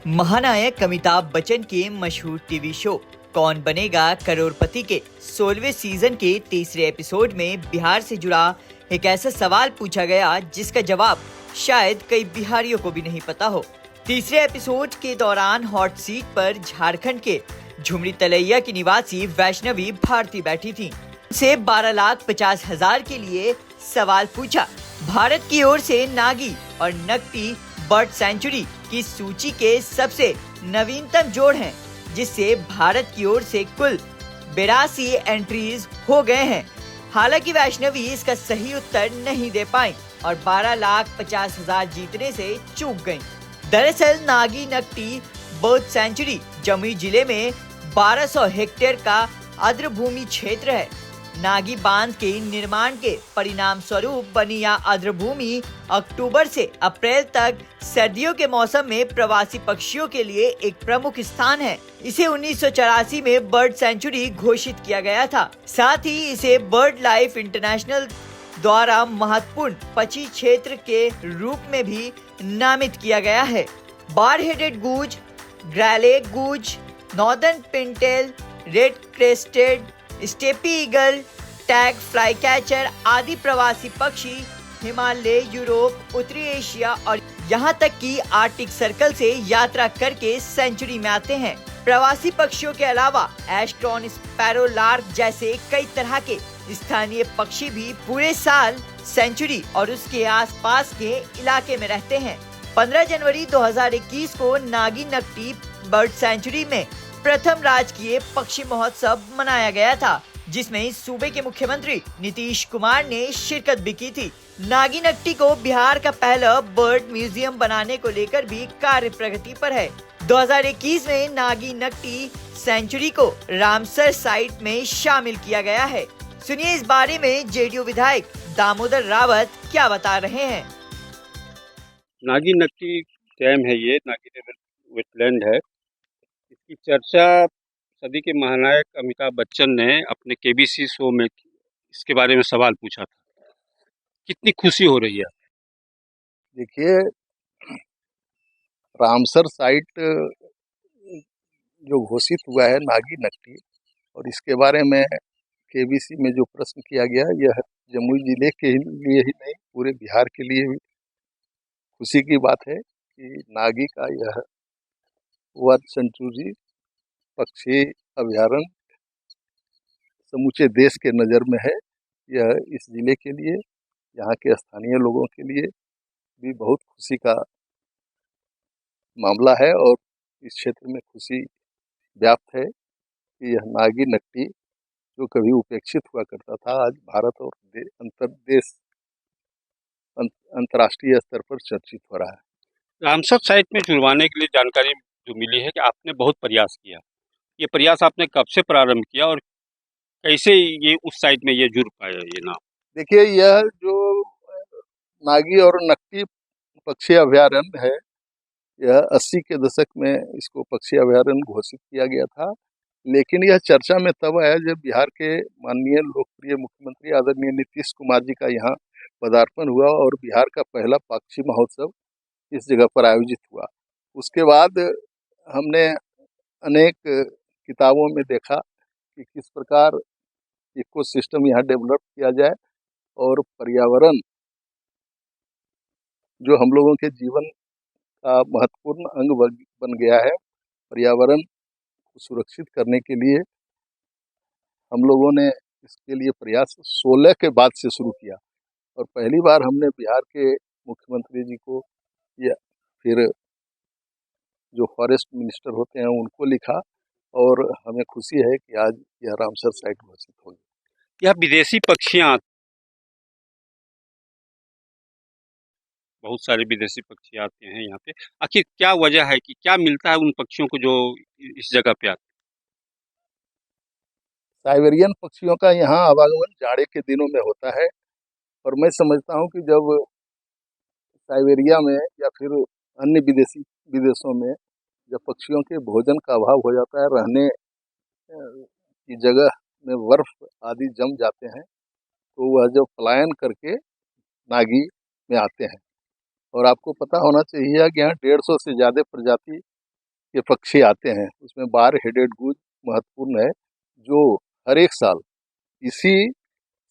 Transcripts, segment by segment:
महानायक अमिताभ बच्चन के मशहूर टीवी शो कौन बनेगा करोड़पति के 16वें सीजन के तीसरे एपिसोड में बिहार से जुड़ा एक ऐसा सवाल पूछा गया जिसका जवाब शायद कई बिहारियों को भी नहीं पता हो। तीसरे एपिसोड के दौरान हॉट सीट पर झारखंड के झुमरी तलैया की निवासी वैष्णवी भारती बैठी थी। से 12,50,000 के लिए सवाल पूछा। भारत की ओर से नागी और नकटी बर्ड सेंचुरी की सूची के सबसे नवीनतम जोड़ हैं, जिससे भारत की ओर से कुल 82 एंट्रीज हो गए हैं। हालांकि वैष्णवी इसका सही उत्तर नहीं दे पाई और 12,50,000 जीतने से चूक गईं। दरअसल नागी नकटी बर्ड सेंचुरी जमुई जिले में 1200 हेक्टेयर का आर्द्रभूमि क्षेत्र है। नागी बांध के निर्माण के परिणाम स्वरूप बनी यह आर्द्रभूमि अक्टूबर से अप्रैल तक सर्दियों के मौसम में प्रवासी पक्षियों के लिए एक प्रमुख स्थान है। इसे 1984 में बर्ड सेंचुरी घोषित किया गया था। साथ ही इसे बर्ड लाइफ इंटरनेशनल द्वारा महत्वपूर्ण पक्षी क्षेत्र के रूप में भी नामित किया गया है। Bar headed goose, greylag goose, northern pintail, red crested, steppe eagle, taiga flycatcher आदि प्रवासी पक्षी हिमालय, यूरोप, उत्तरी एशिया और यहाँ तक कि आर्कटिक सर्कल से यात्रा करके सेंचुरी में आते हैं। प्रवासी पक्षियों के अलावा एस्ट्रॉन, स्पैरो, लार्क जैसे कई तरह के स्थानीय पक्षी भी पूरे साल सेंचुरी और उसके आसपास के इलाके में रहते हैं। 15 जनवरी 2021 को नागी नकटी बर्ड सेंचुरी में प्रथम राजकीय पक्षी महोत्सव मनाया गया था, जिसमें सूबे के मुख्यमंत्री नीतीश कुमार ने शिरकत भी की थी। नागी नकटी को बिहार का पहला बर्ड म्यूजियम बनाने को लेकर भी कार्य प्रगति पर है। 2021 में नागी नकटी सेंचुरी को रामसर साइट में शामिल किया गया है। सुनिए इस बारे में जेडीयू विधायक दामोदर रावत क्या बता रहे हैं। नागी नकटी डैम है, ये नागी वेटलैंड है। इसकी चर्चा सदी के महानायक अमिताभ बच्चन ने अपने केबीसी शो में इसके बारे में सवाल पूछा था। कितनी खुशी हो रही है? देखिए, रामसर साइट जो घोषित हुआ है नागी नकटी, और इसके बारे में केबीसी में जो प्रश्न किया गया, यह जमुई जिले के लिए ही नहीं पूरे बिहार के लिए भी खुशी की बात है कि नागी का यह वर्ल्ड सेंचुरी पक्षी अभ्यारण्य समूचे देश के नज़र में है। यह इस जिले के लिए, यहाँ के स्थानीय लोगों के लिए भी बहुत खुशी का मामला है और इस क्षेत्र में खुशी व्याप्त है कि यह नागी नकटी जो कभी उपेक्षित हुआ करता था, आज भारत और अंतर्राष्ट्रीय स्तर पर चर्चित हो रहा है। रामसर साइट में जुड़वाने के लिए जानकारी जो मिली है कि आपने बहुत प्रयास किया। ये प्रयास आपने कब से प्रारंभ किया और कैसे ये उस साइट में ये जुड़ पाया ये नाम? देखिए, यह जो नागी और नकटी पक्षी अभ्यारण्य है, यह 80 के दशक में इसको पक्षी अभ्यारण्य घोषित किया गया था, लेकिन यह चर्चा में तब आया जब बिहार के माननीय लोकप्रिय मुख्यमंत्री आदरणीय नीतीश कुमार जी का यहाँ पदार्पण हुआ और बिहार का पहला पक्षी महोत्सव इस जगह पर आयोजित हुआ। उसके बाद हमने अनेक किताबों में देखा कि किस प्रकार इकोसिस्टम यहाँ डेवलप किया जाए और पर्यावरण जो हम लोगों के जीवन का महत्वपूर्ण अंग बन गया है, पर्यावरण को सुरक्षित करने के लिए हम लोगों ने इसके लिए प्रयास 16 के बाद से शुरू किया और पहली बार हमने बिहार के मुख्यमंत्री जी को या फिर जो फॉरेस्ट मिनिस्टर होते हैं उनको लिखा और हमें खुशी है कि आज यह रामसर साइट घोषित हो गई। यह विदेशी पक्षियाँ, बहुत सारे विदेशी पक्षी आते हैं यहाँ पे। आखिर क्या वजह है कि क्या मिलता है उन पक्षियों को जो इस जगह पे आते हैं? साइबेरियन पक्षियों का यहाँ आवागमन जाड़े के दिनों में होता है और मैं समझता हूँ कि जब साइबेरिया में या फिर अन्य विदेशों में जब पक्षियों के भोजन का अभाव हो जाता है, रहने की जगह में बर्फ आदि जम जाते हैं, तो वह जब पलायन करके नागी में आते हैं। और आपको पता होना चाहिए कि यहाँ 150 से ज़्यादा प्रजाति के पक्षी आते हैं, उसमें बार हेडेड गूज महत्वपूर्ण है, जो हर एक साल इसी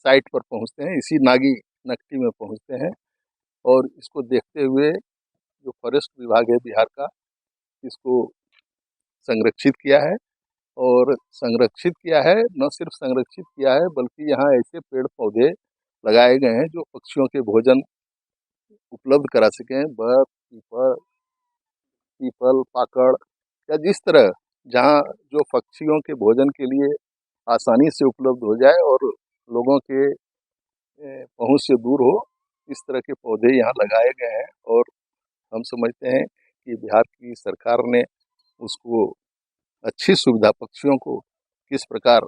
साइट पर पहुंचते हैं, इसी नागी नकटी में पहुंचते हैं। और इसको देखते हुए जो फॉरेस्ट विभाग है बिहार का, इसको संरक्षित किया है। और संरक्षित किया है, न सिर्फ संरक्षित किया है बल्कि यहाँ ऐसे पेड़ पौधे लगाए गए हैं जो पक्षियों के भोजन उपलब्ध करा सकें। बर, पीपल, पाकड़, या जिस तरह जहाँ जो पक्षियों के भोजन के लिए आसानी से उपलब्ध हो जाए और लोगों के पहुंच से दूर हो, इस तरह के पौधे यहाँ लगाए गए हैं। और हम समझते हैं कि बिहार की सरकार ने उसको अच्छी सुविधा, पक्षियों को किस प्रकार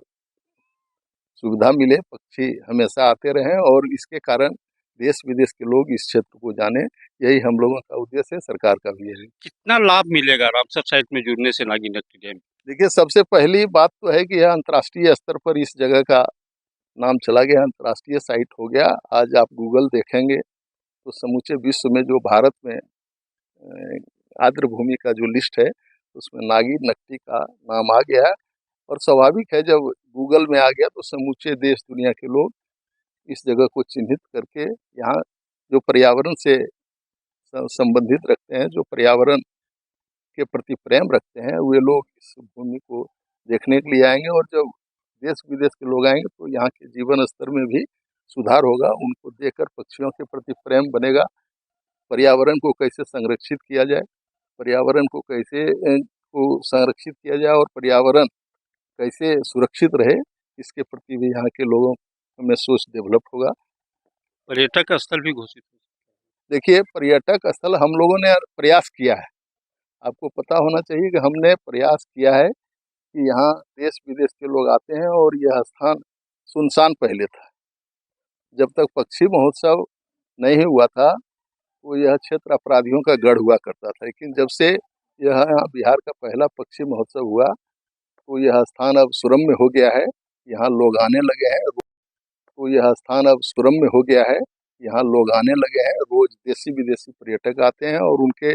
सुविधा मिले, पक्षी हमेशा आते रहें और इसके कारण देश विदेश के लोग इस क्षेत्र को जाने, यही हम लोगों का उद्देश्य है, सरकार का भी है। कितना लाभ मिलेगा रामसर साइट में जुड़ने से नागी नक्टी डैम? देखिए, सबसे पहली बात तो है कि यह अंतर्राष्ट्रीय स्तर पर इस जगह का नाम चला गया, अंतर्राष्ट्रीय साइट हो गया। आज आप गूगल देखेंगे तो समूचे विश्व में जो भारत में आर्द्र भूमि का जो लिस्ट है उसमें नागी नकटी का नाम आ गया है। और स्वाभाविक है, जब गूगल में आ गया तो समूचे देश दुनिया के लोग इस जगह को चिन्हित करके यहाँ जो पर्यावरण से संबंधित रखते हैं, जो पर्यावरण के प्रति प्रेम रखते हैं, वे लोग इस भूमि को देखने के लिए आएंगे। और जब देश विदेश के लोग आएंगे तो यहाँ के जीवन स्तर में भी सुधार होगा, उनको देखकर पक्षियों के प्रति प्रेम बनेगा। पर्यावरण को कैसे संरक्षित किया जाए, पर्यावरण को कैसे संरक्षित किया जाए और पर्यावरण कैसे सुरक्षित रहे, इसके प्रति भी यहाँ के लोगों में सोच डेवलप होगा। पर्यटक स्थल भी घोषित हो? देखिए, पर्यटक स्थल हम लोगों ने प्रयास किया है। आपको पता होना चाहिए कि हमने प्रयास किया है कि यहाँ देश विदेश के लोग आते हैं और यह स्थान सुनसान पहले था। जब तक पक्षी महोत्सव नहीं हुआ था तो यह क्षेत्र अपराधियों का गढ़ हुआ करता था। लेकिन जब से यह बिहार का पहला पक्षी महोत्सव हुआ तो यह स्थान अब सुरम्य हो गया है, यहाँ लोग आने लगे हैं। तो यह स्थान अब सुरम्य हो गया है, यहाँ लोग आने लगे हैं। रोज देशी विदेशी पर्यटक आते हैं और उनके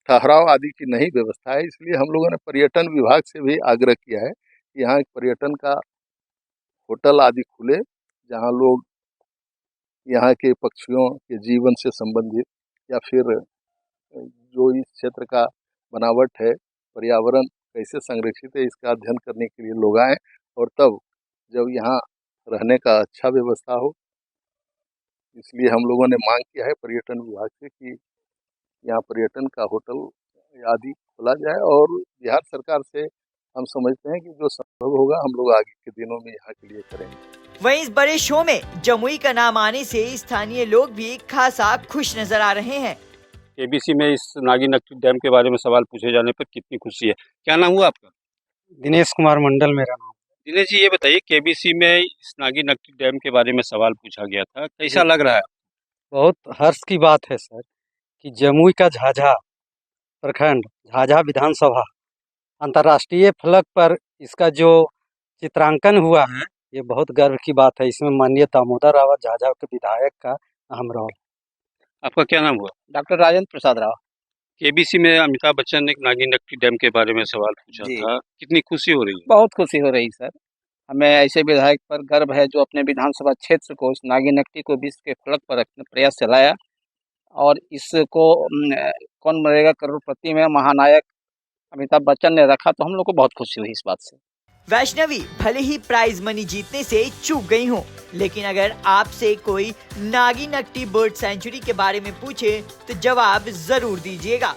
ठहराव आदि की नई व्यवस्था है। इसलिए हम लोगों ने पर्यटन विभाग से भी आग्रह किया है कि यहाँ एक पर्यटन का होटल आदि खुले, जहाँ लोग यहाँ के पक्षियों के जीवन से संबंधित या फिर जो इस क्षेत्र का बनावट है, पर्यावरण कैसे संरक्षित है, इसका अध्ययन करने के लिए लोग आएँ। और तब जब यहाँ रहने का अच्छा व्यवस्था हो, इसलिए हम लोगों ने मांग किया है पर्यटन विभाग से कि यहाँ पर्यटन का होटल आदि खोला जाए। और बिहार सरकार से हम समझते हैं कि जो संभव होगा हम लोग आगे के दिनों में यहाँ के लिए करेंगे। वहीं इस बड़े शो में जमुई का नाम आने से स्थानीय लोग भी खासा खुश नजर आ रहे हैं। केबीसी में इस नागी नक्टी डैम के बारे में सवाल पूछे जाने पर कितनी खुशी है। क्या नाम हुआ आपका? दिनेश कुमार मंडल मेरा नाम। दिनेश जी, ये बताइए, केबीसी में इस नागी नक्टी डैम के बारे में सवाल पूछा गया था, कैसा लग रहा है? बहुत हर्ष की बात है सर कि जमुई का झाझा प्रखंड, झाझा विधानसभा, अंतर्राष्ट्रीय फलक पर इसका जो चित्रांकन हुआ है, ये बहुत गर्व की बात है। इसमें माननीय दामोदर रावत झाझा के विधायक का अहम रोल। आपका क्या नाम हुआ? डॉक्टर राजेंद्र प्रसाद राव। केबीसी में अमिताभ बच्चन ने नागी नक्टी डैम के बारे में सवाल पूछा जी। था, कितनी खुशी हो रही है? बहुत खुशी हो रही सर, हमें ऐसे विधायक पर गर्व है जो अपने विधानसभा क्षेत्र को, इस नागी नक्टी को विश्व के फलक पर रखने प्रयास चलाया। और इसको कौन बनेगा करोड़पति में महानायक अमिताभ बच्चन ने रखा, तो हम लोग को बहुत खुशी हुई इस बात से। वैष्णवी भले ही प्राइज मनी जीतने से चूक गई हो, लेकिन अगर आपसे कोई नागी नक्टी बर्ड सेंचुरी के बारे में पूछे तो जवाब जरूर दीजिएगा।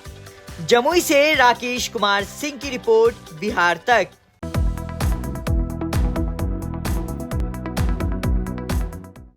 जमुई से राकेश कुमार सिंह की रिपोर्ट, बिहार तक।